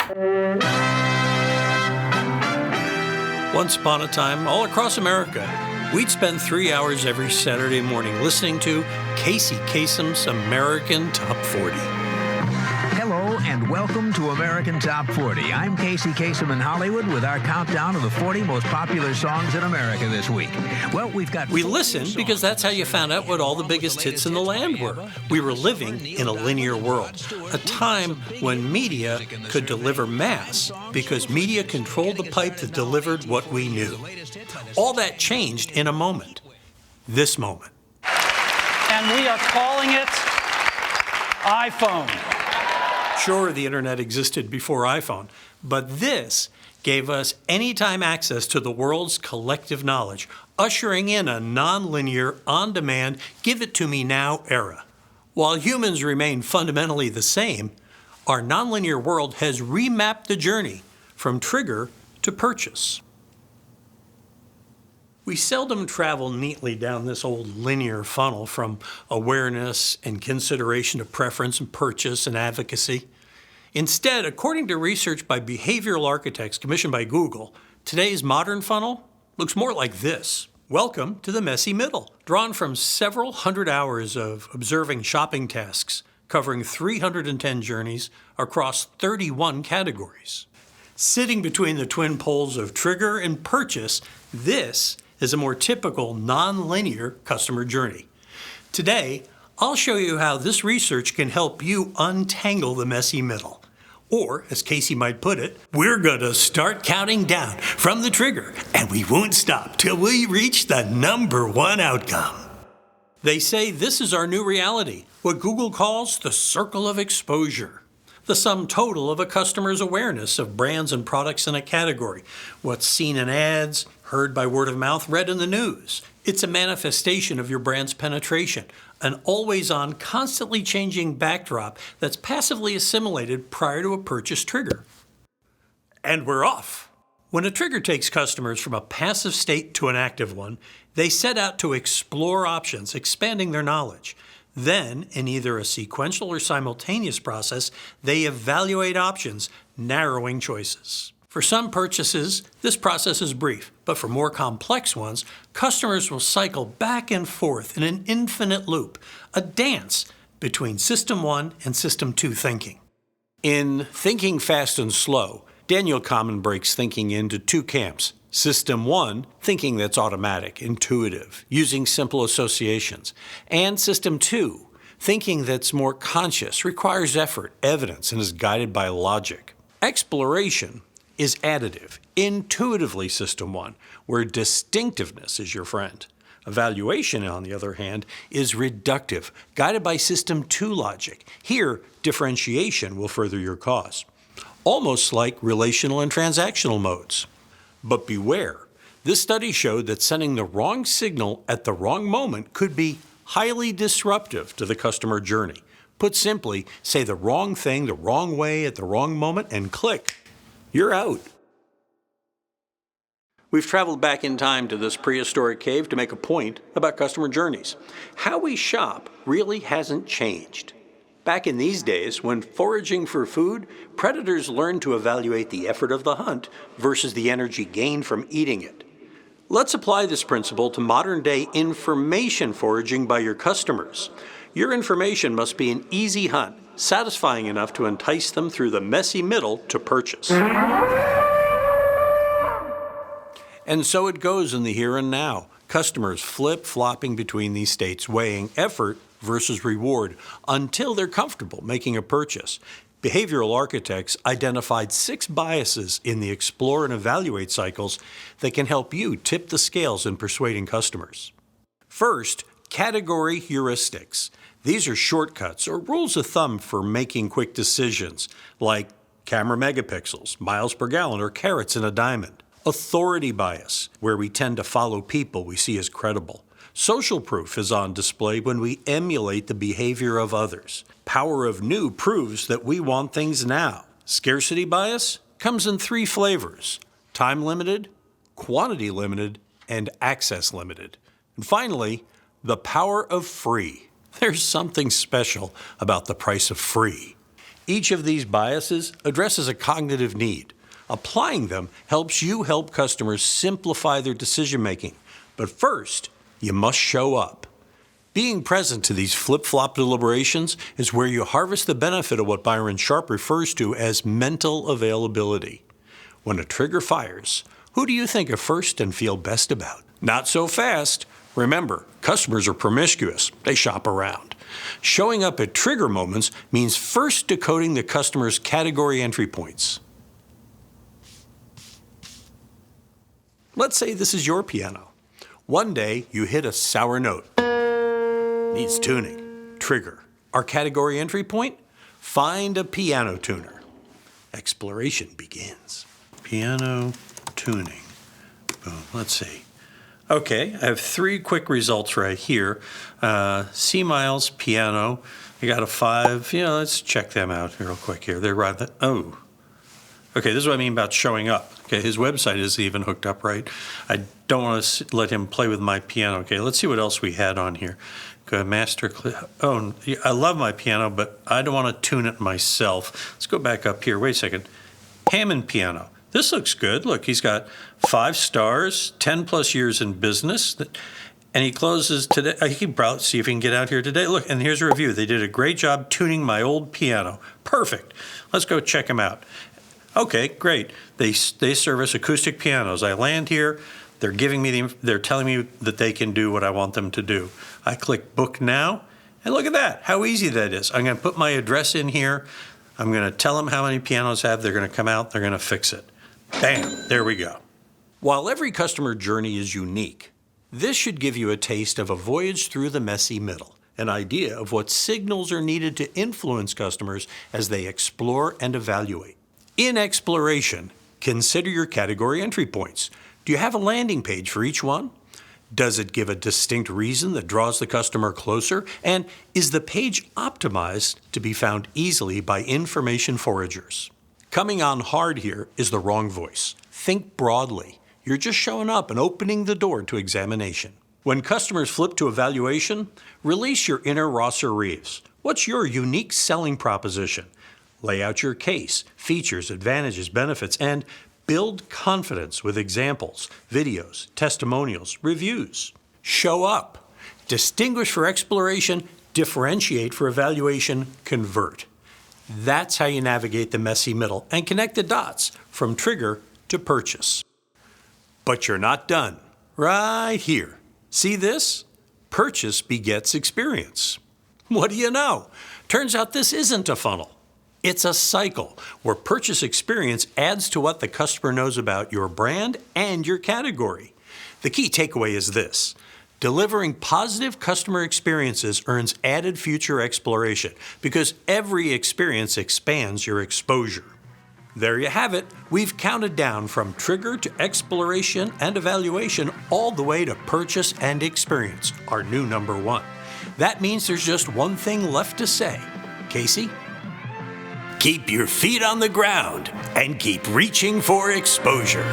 Once upon a time, all across America, we'd spend 3 hours every Saturday morning listening to Casey Kasem's American Top 40. Hello and welcome to American Top 40. I'm Casey Kasem in Hollywood with our countdown of the 40 most popular songs in America this week. Well, We listened because that's how you found out what all the biggest hits in the land were. We were living in a linear world, a time when media could deliver mass because media controlled the pipe that delivered what we knew. All that changed in a moment. This moment. And we are calling it iPhone. Sure, the internet existed before iPhone, but this gave us anytime access to the world's collective knowledge, ushering in a non-linear, on-demand, give-it-to-me-now era. While humans remain fundamentally the same, our non-linear world has remapped the journey from trigger to purchase. We seldom travel neatly down this old linear funnel from awareness and consideration to preference and purchase and advocacy. Instead, according to research by behavioral architects commissioned by Google, today's modern funnel looks more like this. Welcome to the messy middle, drawn from several hundred hours of observing shopping tasks, covering 310 journeys across 31 categories. Sitting between the twin poles of trigger and purchase, this is a more typical non-linear customer journey. Today, I'll show you how this research can help you untangle the messy middle. Or, as Casey might put it, we're gonna start counting down from the trigger, and we won't stop till we reach the number one outcome. They say this is our new reality, what Google calls the circle of exposure. The sum total of a customer's awareness of brands and products in a category, what's seen in ads, heard by word of mouth, read in the news. It's a manifestation of your brand's penetration, an always-on, constantly changing backdrop that's passively assimilated prior to a purchase trigger. And we're off. When a trigger takes customers from a passive state to an active one, they set out to explore options, expanding their knowledge. Then, in either a sequential or simultaneous process, they evaluate options, narrowing choices. For some purchases, this process is brief, but for more complex ones, customers will cycle back and forth in an infinite loop, a dance between System 1 and System 2 thinking. In Thinking Fast and Slow, Daniel Kahneman breaks thinking into two camps. System 1, thinking that's automatic, intuitive, using simple associations. And System 2, thinking that's more conscious, requires effort, evidence, and is guided by logic. Exploration is additive, intuitively System 1, where distinctiveness is your friend. Evaluation, on the other hand, is reductive, guided by System 2 logic. Here, differentiation will further your cause. Almost like relational and transactional modes. But beware, this study showed that sending the wrong signal at the wrong moment could be highly disruptive to the customer journey. Put simply, say the wrong thing the wrong way at the wrong moment and click. You're out. We've traveled back in time to this prehistoric cave to make a point about customer journeys. How we shop really hasn't changed. Back in these days, when foraging for food, predators learned to evaluate the effort of the hunt versus the energy gained from eating it. Let's apply this principle to modern-day information foraging by your customers. Your information must be an easy hunt, satisfying enough to entice them through the messy middle to purchase. And so it goes in the here and now. Customers flip-flopping between these states, weighing effort versus reward until they're comfortable making a purchase. Behavioral architects identified 6 biases in the explore and evaluate cycles that can help you tip the scales in persuading customers. First, category heuristics. These are shortcuts or rules of thumb for making quick decisions, like camera megapixels, miles per gallon, or carats in a diamond. Authority bias, where we tend to follow people we see as credible. Social proof is on display when we emulate the behavior of others. Power of new proves that we want things now. Scarcity bias comes in 3 flavors: time limited, quantity limited, and access limited. And finally, the power of free. There's something special about the price of free. Each of these biases addresses a cognitive need. Applying them helps you help customers simplify their decision-making. But first, you must show up. Being present to these flip-flop deliberations is where you harvest the benefit of what Byron Sharp refers to as mental availability. When a trigger fires, who do you think of first and feel best about? Not so fast. Remember, customers are promiscuous. They shop around. Showing up at trigger moments means first decoding the customer's category entry points. Let's say this is your piano. One day, you hit a sour note. Needs tuning. Trigger. Our category entry point? Find a piano tuner. Exploration begins. Piano tuning. Boom. Let's see. Okay, I have 3 quick results right here. C Miles piano. I got a 5. Let's check them out real quick here. They're right. Oh. Okay, this is what I mean about showing up. Okay, his website is even hooked up right. I don't want to let him play with my piano. Okay, let's see what else we had on here. Master. Oh, I love my piano, but I don't want to tune it myself. Let's go back up here. Wait a second. Hammond piano. This looks good. Look, he's got 5 stars, 10 plus years in business, and he closes today. He can probably see if he can get out here today. Look, and here's a review. They did a great job tuning my old piano. Perfect. Let's go check them out. Okay, great. They service acoustic pianos. I land here. They're they're telling me that they can do what I want them to do. I click book now, and look at that, how easy that is. I'm going to put my address in here. I'm going to tell them how many pianos I have. They're going to come out. They're going to fix it. Bam, there we go. While every customer journey is unique, this should give you a taste of a voyage through the messy middle, an idea of what signals are needed to influence customers as they explore and evaluate. In exploration, consider your category entry points. Do you have a landing page for each one? Does it give a distinct reason that draws the customer closer? And is the page optimized to be found easily by information foragers? Coming on hard here is the wrong voice. Think broadly. You're just showing up and opening the door to examination. When customers flip to evaluation, release your inner Rosser Reeves. What's your unique selling proposition? Lay out your case, features, advantages, benefits, and build confidence with examples, videos, testimonials, reviews. Show up. Distinguish for exploration, differentiate for evaluation, convert. That's how you navigate the messy middle and connect the dots from trigger to purchase. But you're not done. Right here. See this? Purchase begets experience. What do you know? Turns out this isn't a funnel. It's a cycle where purchase experience adds to what the customer knows about your brand and your category. The key takeaway is this: delivering positive customer experiences earns added future exploration because every experience expands your exposure. There you have it. We've counted down from trigger to exploration and evaluation all the way to purchase and experience, our new number 1. That means there's just one thing left to say. Casey? Keep your feet on the ground and keep reaching for exposure.